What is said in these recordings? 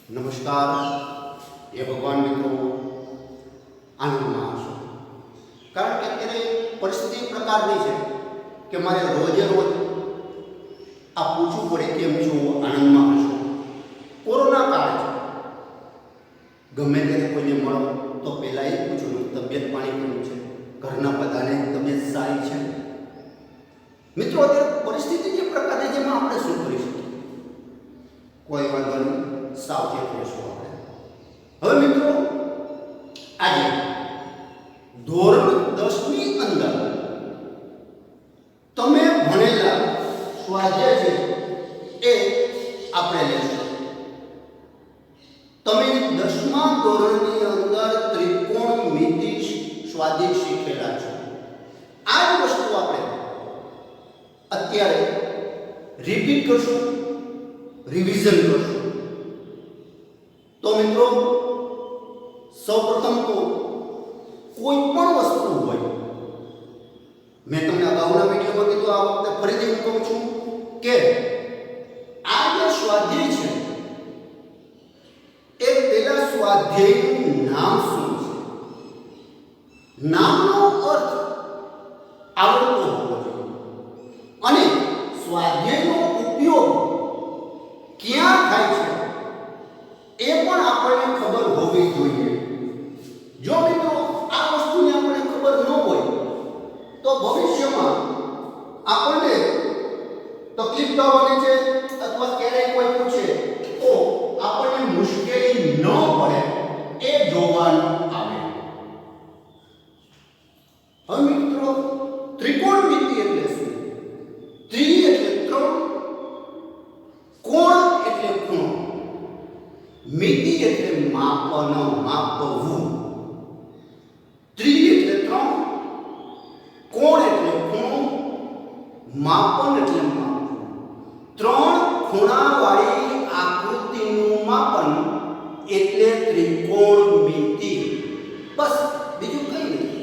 નમસ્કાર એ ભગવાન મિત્રો આનંદમાં હશો, કારણ કે અત્યારે પરિસ્થિતિ પ્રકારની છે કે મારે રોજે રોજ આ પૂછવું પડે કેમ છો, આનંદમાં હશો. કોરોના કાળ છે, ગમે ત્યારે કોઈને મળો તો પહેલાં એ પૂછવું તબિયત પાણી કેવું છે, ઘરના બધાને તબિયત સારી છે. મિત્રો અત્યારે પરિસ્થિતિ જે પ્રકારની જેમાં આપણે શું કરી શકીએ? કોઈ વાંધો નહીં, સાવચેત રહેશું આપણે. હવે મિત્રો આજે ધોરણ 10ની અંદર તમે ભણેલા સ્વાધ્યાય છે એ આપણે લેશું. તમે 10મા ધોરણની અંદર ત્રિકોણમિતિ સ્વાધ્યાય શીખેલા છો. આ જ વસ્તુ આપણે અત્યારે રિપીટ કરશું, રિવિઝન કરશું. તો મિત્રો સૌપ્રથમ તો કોઈ પણ વસ્તુ હોય, મેં તમને અગાઉના વિડીયોમાં કીધું, આ વખતે ફરીથી હું કહું છું કે આ જે સ્વાધ્યાય છે એ પેલા સ્વાધ્યાયનું નામ શું છે, નામનો અર્થ આવડતો હોવો જોઈએ અને સ્વાધ્યાયનો ઉપયોગ ક્યાં થાય છે એ પણ આપણને ખબર હોવી જોઈએ. જો મિત્રો આ વસ્તુની આપણને ખબર ન હોય તો ભવિષ્યમાં આપણને તકલીફ થવાની છે, અથવા ક્યારેય કોઈ પૂછે તો આપણને મુશ્કેલી ન પડે એ જોવાનું આવે. હવે મિત્રો ત્રિકોણમિતિ એટલે શું? ત્રિ એટલે 3, કોણ એટલે ખૂણો, મિતિ એટલે માપન, માપવું. ત્રિ એટલે 3, કોણ એટલે ખૂણો, માપન એટલે માપવું. 3 ખૂણાવાળી આકૃતિનું માપન એટલે ત્રિકોણમિતિ. બસ, બીજું કંઈ નથી.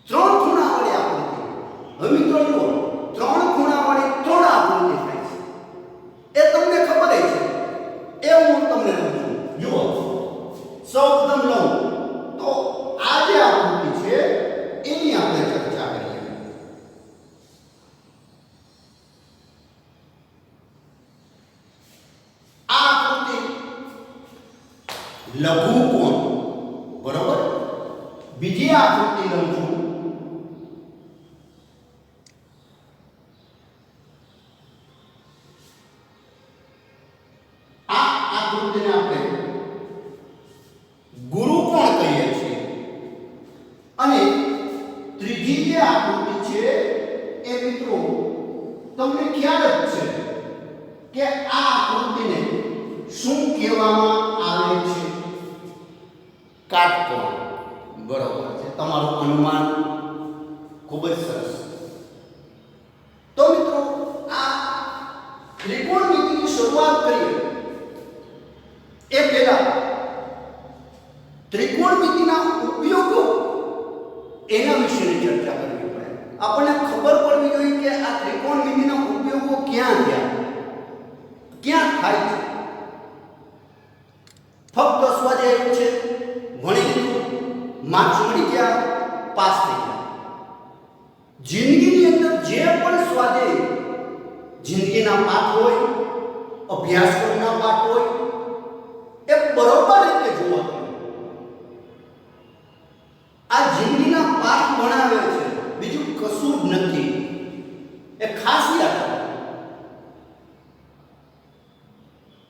3 ખૂણાવાળી આકૃતિ. હવે મિત્રો જુઓ, 3 ખૂણાવાળી 3 આકૃતિ થાય છે, એ તમને ખબર છે. એ હું તમને લઉં છું. જુઓ, સૌપ્રથમ લઉં તો આ જે આકૃતિ છે એની આપણે ચર્ચા કરીએ. આ આકૃતિ લઘુકોણ, બરોબર. બીજી આકૃતિ લઉં છું, આકૃતિને આપણે ગુરુકોણ કહીએ છીએ. અને ત્રીજી જે આકૃતિ છે એ મિત્રો તમને ખ્યાલ જ છે કે આ આકૃતિને શું કહેવામાં આવે છે? કાટકોણ. બરોબર છે, તમારું અનુમાન ખૂબ જ સરસ. તો મિત્રો આ ત્રિકોણમિતિની શરૂઆત કરીએ એ પહેલા ત્રિકોણમિતિના ઉપયોગો એના વિશેની ચર્ચા કરવી પડે. આપણને ખબર પડવી જોઈએ કે આ ત્રિકોણમિતિના ઉપયોગો ક્યાં થાય છે. ફક્ત સ્વાધ્યાય છે, ભણી લીધું, માર્ક્સ મળી ગયા, પાસ થઈ ગયા. જિંદગીની અંદર જે પણ સ્વાધ્યાય, જિંદગીના પાઠ હોય, અભ્યાસક્રમના પાઠ હોય, એ બરોબર રીતે જોવા. આ જિંદગીના પાઠ ભણાવે છે, બીજું કશું જ નથી. એ ખાસ યાદ રાખો.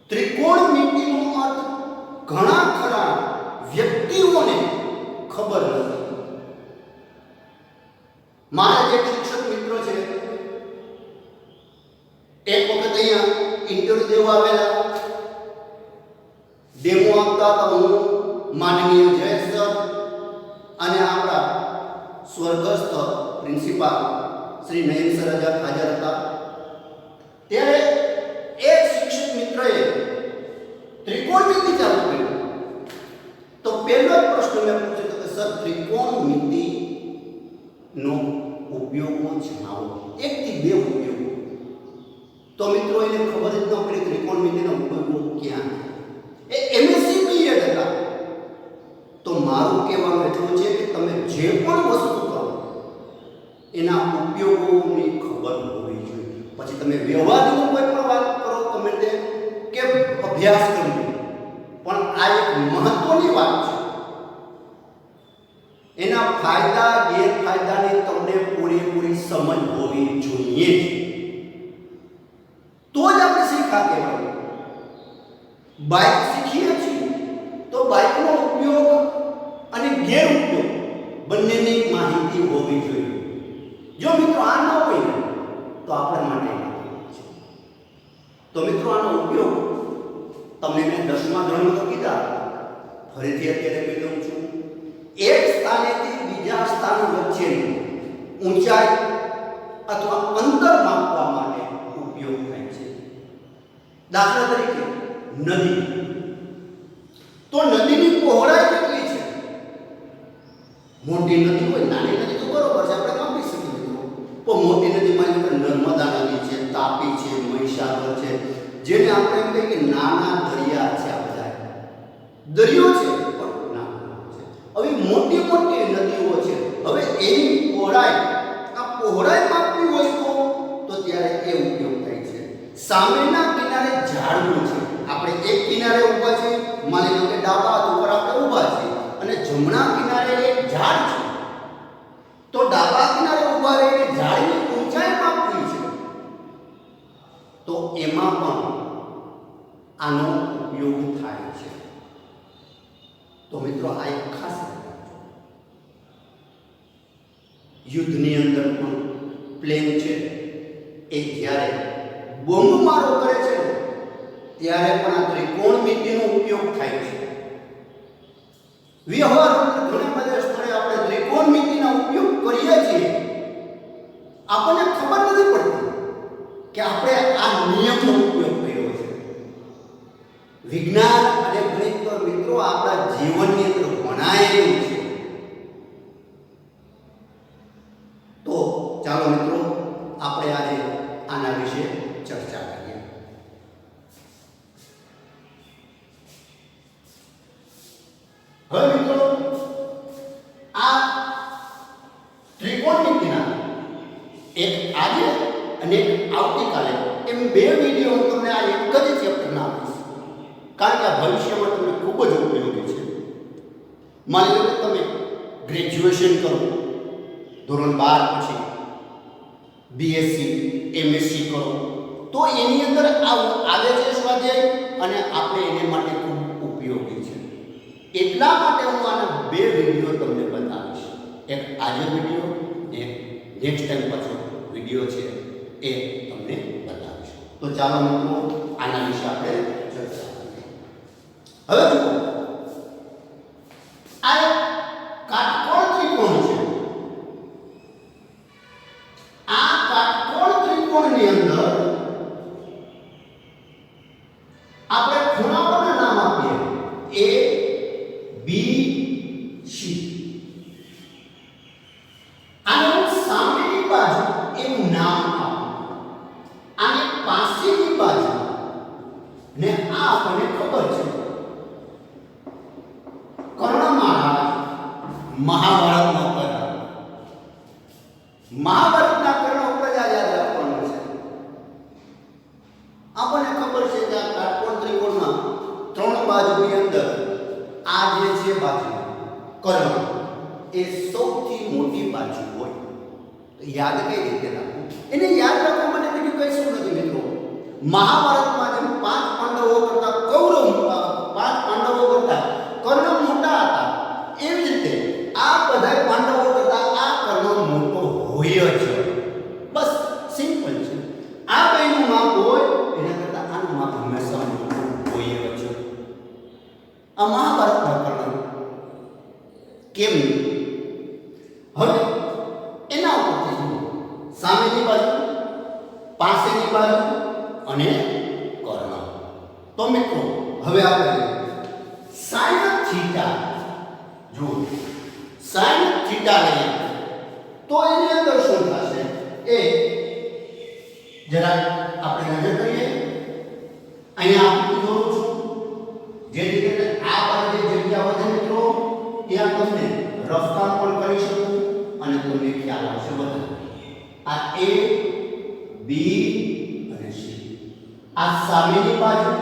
ત્રિકોણમિતિનો અર્થ ઘણા ખરા વ્યક્તિઓને ખબર નથી. મારા જે શિક્ષક મિત્રો છે, એક વખત અહીંયા ઇન્ટરવ્યુ દેવા આવેલા, ડેમો આપતા હતા. હું, માનનીય જયેશ સર અને આપણા સ્વર્ગસ્થ પ્રિન્સિપાલ શ્રી નયન સર હાજર હતા. ત્યારે એ શિક્ષક મિત્રએ ત્રિકોણમિતિ ચાલુ કર્યું. તો પહેલો જ પ્રશ્ન મેં પૂછ્યો કે સર ત્રિકોણમિતિનો ઉપયોગો જણાવો, 1 થી 2 ઉપયોગો. તો મિત્રો એને ખબર જ ન પડી ત્રિકોણમિતિનો ઉપયોગો ક્યાં. એના ઉપયોગોની ખબર હોવી જોઈએ. પછી તમે વ્યવહારની કોઈ પણ વાત કરો, તમે તે કે અભ્યાસ કરવો, પણ આ એક મહત્વની વાત છે. એના ફાયદા ગેરફાયદાની તમને પૂરેપૂરી સમજ હોવી જોઈએ, તો જ આપણે શીખા કહેવાય. બાઇક શીખીએ છીએ તો બાઇકનો ઉપયોગ અને ગેરઉપયોગ બંનેની માહિતી હોવી જોઈએ. જો મિત્રો આ ન હોય તો આપણા માટે છે. તો મિત્રો આનો ઉપયોગ તમને મેં 10મા ધોરણમાં તો કીધા, ફરીથી અત્યારે કહી દઉં છું. એક સ્થાનેથી બીજા સ્થાન વચ્ચેની ઊંચાઈ અથવા અંતર માપવા માટે ઉપયોગ થાય છે. દાખલા તરીકે નદી. તો નદીની પહોળાઈ કેટલી છે? મોટી નદી હોય, નાની નદી તો બરોબર છે, આપણે માપી શકીએ મિત્રો. પણ મોટી નદી માની લો નર્મદા નદી છે, તાપી છે, મહીસાગર છે, જેને આપણે એમ કહીએ કે નાના દરિયા છે. આ બધા દરિયો છે પણ નાના છે. હવે મોટી મોટી નદીઓ છે, હવે એની પહોળાઈ, આ પહોળાઈ માપવી હોય તો ત્યારે એ ઉપયોગ થાય છે. સામેના કિનારે ઝાડવું છે, આપણે એક કિનારે ઊભા છે, માની લો કે ડાબા હાથ ઉપર આપણે ઊભા છે અને જમણા કિનારે એક ઝાડ છે, તો ડાબા કિનારે ઊભા રહીને ઝાડની ઊંચાઈ માપવી છે, તો એમાં પણ આનો ઉપયોગ થાય છે. તો મિત્રો આ એક ખાસ યુદ્ધની અંદર પણ પ્લેન છે એ જ્યારે બોમ્બમારો કરે છે ત્યારે પણ આ ત્રિકોણમિતિનો ઉપયોગ થાય છે. વ્યવહાર ઘણા બધા સ્થળે આપણે ત્રિકોણમિતિનો ઉપયોગ કરીએ છીએ, આપણને ખબર નથી પડતી કે આપણે આ નિયમનો ઉપયોગ કર્યો છે. વિજ્ઞાન અને ગણિત તો મિત્રો આપણા જીવનની અંદર ભણાયેલું છે. તો ચાલો મિત્રો આપણે આજે આના વિશે ચર્ચા કરીએ. હવે મિત્રો આ ત્રિકોણમિતિના એક આજે અને એક આવતીકાલે એમ 2 વિડીયો હું તમને આ એક જ ચેપ્ટરના આપીશ, કારણ કે આ ભવિષ્યમાં તમને ખૂબ જ ઉપયોગી છે. માની લો કે તમે ગ્રેજ્યુએશન કરો, ધોરણ 12 પછી બીએસસી એમએસસી કરો, તો એની અંદર આવે છે સ્વાધ્યાય અને આપણે એને માટે ખૂબ ઉપયોગી છે. એટલા માટે હું આના 2 વિડીયો તમને બતાવીશ. એક આજે વિડીયો, એક નેક્સ્ટ ટાઈમ પાછો વિડીયો છે એ તમને બતાવીશ. તો ચાલો મિત્રો આના વિશે આપણે ચર્ચા કરીએ. હવે જુઓ, આ એક કાટકોણ ત્રિકોણ છે. આ કાટકોણ ત્રિકોણની અંદર આપણે ખૂણાઓના નામ આપીએ A B C. આને સામેની બાજુ એવું નામ આપો, આને પાસેની બાજુ, ને આ આપણને ખબર છે કર્ણમાળા. મહાભારતનો કર્ણ, મહાભારતના કર્ણ ઉપર જ યાદ રાખવાનું છે. આપણને ખબર છે કે આ કાટકોણ ત્રિકોણમાં 3 બાજુની અંદર આ જે છે બાજુ કર્ણ એ સૌથી મોટી બાજુ હોય. તો યાદ કઈ રીતે રાખવું? એને યાદ રાખવા માટે બીજું કઈ શું નથી મિત્રો. મહાભારતમાં જેમ 5 પાંડવો કરતા કર્ણ મોટા હતા, એવી રીતે આ બધા પાંડવો કરતા આ કર્ણ મોટો હોય જ. બસ સિમ્પલ છે. આ બેનું માપ હોય એના કરતા આનું માપ હંમેશા મોટું હોય જ. આ મહાભારતના કર્ણ કેમ? હવે એના ઉપરથી જુઓ, સામેની બાજુ, પાસેની બાજુ અને કર્ણ. તો મિત્રો હવે આપણે sin થીટા જુઓ, sin થીટા લઈએ તો એની અંદર શું થશે એ જરા આપણે નજર કરીએ. અહીંયા આકૃતિ દોરું છું, જેથી કરીને આ બાજુ જગ્યા વધે મિત્રો ત્યાં તમને રફ કામ પણ કરી શકું અને તમને ખ્યાલ આવશે વધારે. આ A B અને C આ સામેની બાજુ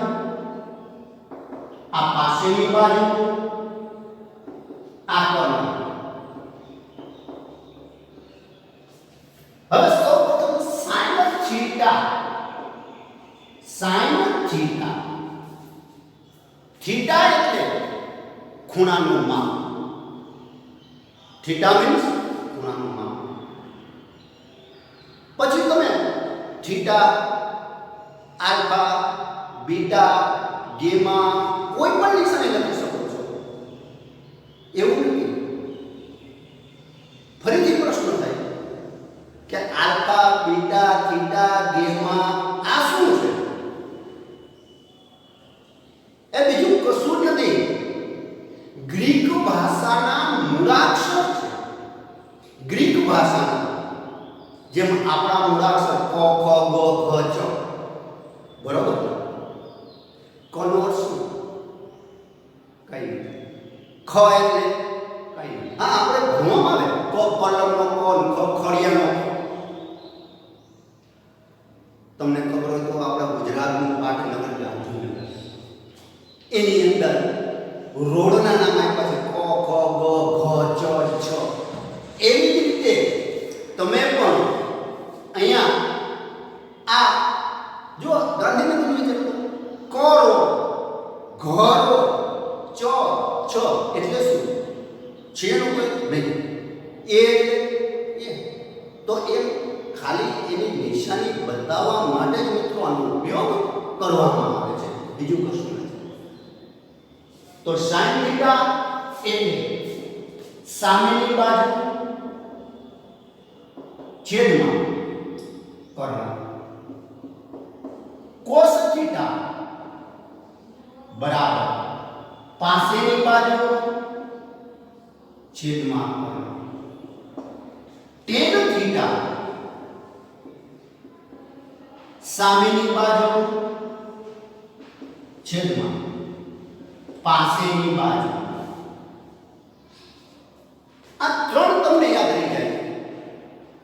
આ પાસેની બાજુ આ કોર્નર હવે સૌપ્રથમ sin થીટા થીટા એટલે ખૂણાનું માપ થીટા મીન્સ ખૂણાનું માપ પછી તમે થીટા આલ્ફા બીટા ગેમા કોઈ પણ નિશાની લખી શકો છો એવું નથી ફરીથી પ્રશ્ન થાય કે આલ્ફા બીટા થીટા ગેમા આ શું છે એ બીજું કશું નથી ગ્રીક ભાષાના મૂળાક્ષર છે ગ્રીક ભાષાના જેમ આપણા મૂળાક્ષર ક ખ ગ ઘ ચ બરોબર કન્વર્ટ શું કઈ ખ એટલે કઈ હા આપણે ભણવામાં આવે ક પલંગનો કોન ખ ખડિયાનો તમને ખબર હોય તો આપણા ગુજરાતનું પાટનગર ગાંધીનગર એની અંદર રોડના નામ આપ્યા છે ક ખ ગ ઘ ચ છ એવી જ રીતે તમે પણ અહીંયા આ જો ગાંધીનગરનું વિચાર કરો ઘરો ચ છ એટલે શું છે નું કોઈ નહીં એ તો એમ ખાલી એની નિશાની બતાવવા માટે જ મિત્રો આનો ઉપયોગ કરવામાં આવે છે બીજું કશું નથી તો sin થીટા એટલે સામેની બાજુ છેદમાં કર્ણ cos થીટા બરાબર પાસેની બાજુ છેદમાં કર્ણ tan થીટા સામેની બાજુ છેદમાં પાસેની બાજુ આ ત્રણ તમને યાદ રહી જાય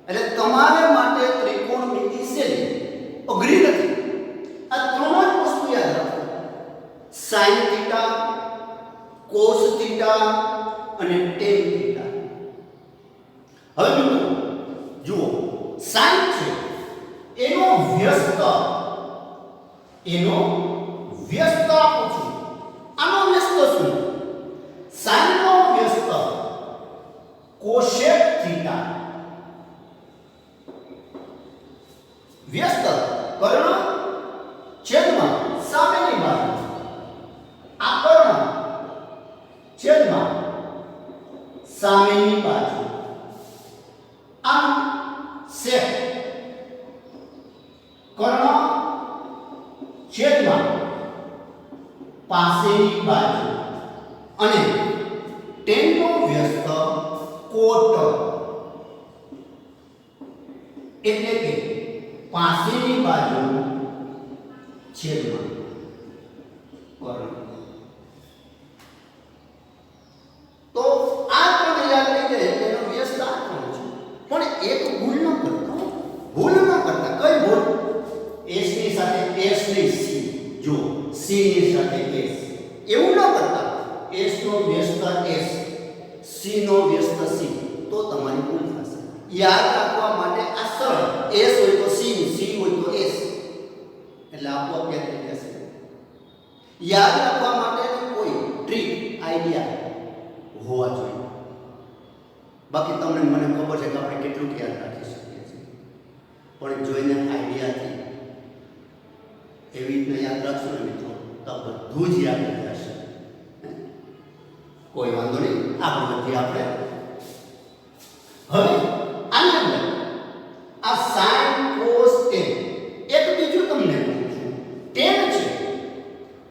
એટલે તમારે માટે ત્રિકોણમિતિ શૈલી અઘરી નથી આ ત્રણ જ વસ્તુ યાદ રાખો sin થીટા cos થીટા અને tan થીટા હવે મિત્રો જુઓ sin છે એનો વ્યસ્ત આપું છું આનો વ્યસ્ત શું sin નો વ્યસ્ત cosec થીટા વ્યસ્ત કર્ણ છેદમાં સામેની બાજુ આ કર્ણ છેદમાં સામેની બાજુ આમ sec કર્ણ છેદમાં પાસેની બાજુ અને tan નો વ્યસ્ત કોટ એટલે કે પાસેની બાજુ છેદમાં કર્ણ તો આ ત્રણ યાદ રહી જાય એનો વ્યસ્ત આ ત્રણ છે પણ એક ભૂલ ન કરતા કઈ ભૂલ s ની સાથે s ની c જો c ની સાથે s એવું ન કરતા s નો વ્યસ્ત s c નો વ્યસ્ત c તો તમારી ભૂલ થશે યાદ રાખવા માટે આ સરળ s હોય તો c હોય તો s એટલે આપોઆપ યાદ થઈ જશે યાદ રાખવા માટે કોઈ ટ્રીક આઈડિયા હોવા જોઈએ બાકી તમને મને ખબર છે કે આપણે કેટલું યાદ રાખી શકીએ છીએ પણ જોઈને આઈડિયાથી એવી રીતે યાદ રાખશો ને મિત્રો તો બધું જ યાદ રહી જશે કોઈ વાંધો નહીં આગળ વધીએ આપણે હવે આની અંદર આ sin cos tan એક બીજું તમને કહું છું tan છે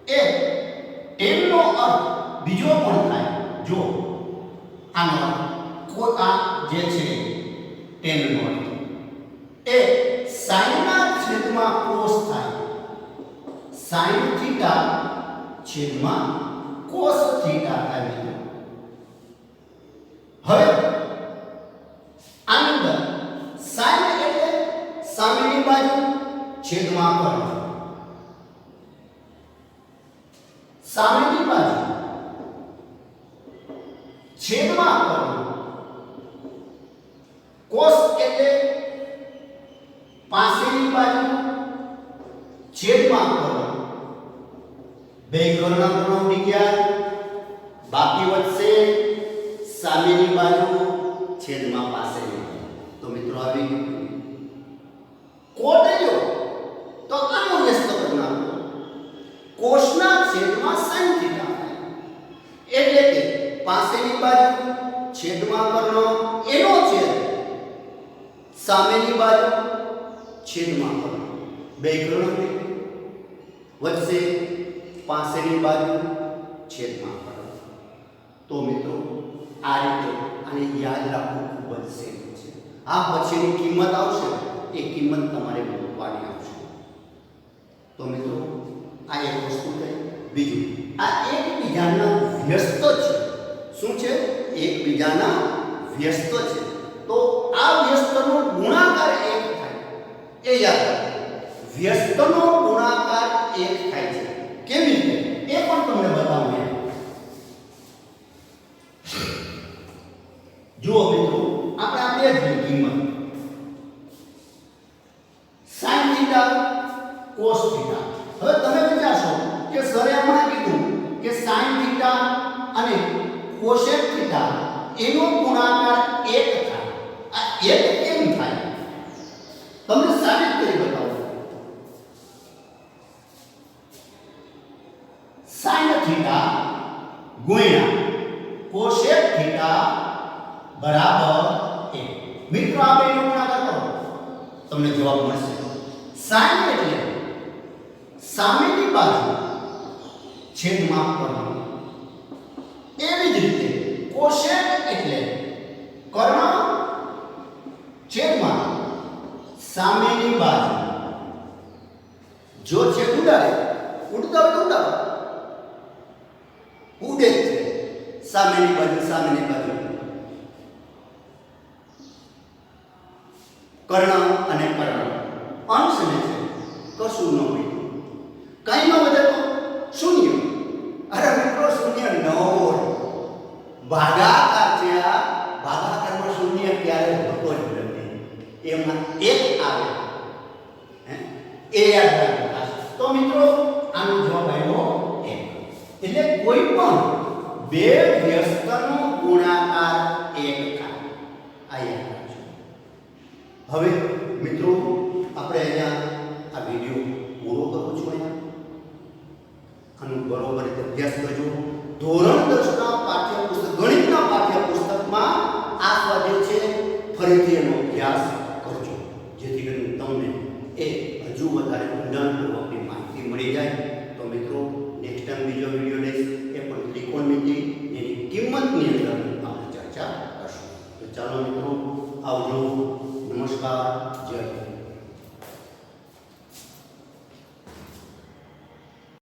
એ tan નો અર્થ બીજો પણ થાય જો આનો આ જે છે tan નો અર્થ એ sin ના છેદમાં cos થાય sin થીટા છેદમાં cos થીટા થાય હવે આની અંદર sin એટલે સામેની બાજુ છેદમાં કર્ણ, સામેની બાજુ છેદમાં કર્ણ, કોસ એટલે પાસેની બાજુ છેદમાં કર્ણ, બે કર્ણ પૂર્ણ ઉડી ગયા, બાકી વધશે સામેની બાજુ છેદમાં પાસેની બાજુ. તો મિત્રો આવી ગયું. કોટ જો તો આનો વ્યસ્ત કરી નાખો, કોષના છેદમાં sin થીટા એટલે કે પાસેની બાજુ છેદમાં કર્ણ એનો છેદ સામેની બાજુ છેદમાં કર્ણ, બે કર્ણ વચ્ચે પાસેની બાજુ છેદમાં કર્ણ. તો મિત્રો આ રીતે આને યાદ રાખવું ખૂબ જ સહેલું છે. આ પછીની કિંમત આવશે એ કિંમત તમારે મૂકવાની આવશે. તો મિત્રો આ એક વસ્તુ થઈ. બીજું, આ એકબીજાના વ્યસ્ત છે. શું છે? એકબીજાના વ્યસ્ત છે. તો આ વ્યસ્તનો ગુણાકાર 1 થાય. એ યાદ રાખો, વ્યસ્તનો ગુણાકાર 1 થાય છે. કેવી રીતે એ પણ તમને બતાવું. જુઓ મિત્રો, આપણે આ બે જ કિંમત sin થીટા cos થીટા. હવે તમે વિચારશો કે સરે હમણાં કીધું કે sin થીટા અને cosec થીટા એનો ગુણાકાર 1 થાય. આ 1 કેમ થાય? તમને સાબિત કરી બતાવું. sin થીટા ગુણ્યા cosec થીટા બરાબર 1. મિત્રો આ બેનો ગુણાકાર કરો તમને જવાબ મળશે. sin એટલે સામેની બાજુ છેદમાં કર્ણ. એવી જ રીતે cosec એટલે કર્ણ છેદમાં સામેની બાજુ. જો છેદ ઉડાડે, ઉડતા હોય તો ઉડાડો, ઉડે જ છે. સામેની બાજુ કર્ણ અને કર્ણ અંશ ને છે, કશું ન હોય, કઈ ન વધે તો શૂન્ય. અરે મિત્રો શૂન્ય ન હોય, ભાગાકાર છે. આ ભાગાકારમાં શૂન્ય ક્યારે હોતો જ નથી. એમાં 1 આવે, એ યાદ રાખો. તો મિત્રો આનો જવાબ આવ્યો 1. એટલે કોઈ પણ બે વ્યસ્તનો ગુણાકાર 1 થાય. આ યાદ રાખજો. હવે મિત્રો આપણે અહીંયા આ વિડિયો પૂરો કરું છું. આનું બરોબર રીતે અભ્યાસ કરજો. ધોરણ 10 ના પાઠ્યપુસ્તક ગણિતના પાઠ્યપુસ્તકમાં આ સ્વાધ્યાય છે, ફરીથી એનો અભ્યાસ કરજો, જેથી કરીને તમને એ હજુ વધારે ઊંડાણપૂર્વકની માહિતી મળી જાય. તો મિત્રો નેક્સ્ટ ટાઈમ બીજો વિડિયો લઈશ, એ પણ ત્રિકોણમિતિ એની કિંમતની અંદર આપણે ચર્ચા કરશું. તો ચાલો મિત્રો, આવજો. નમસ્કાર. જય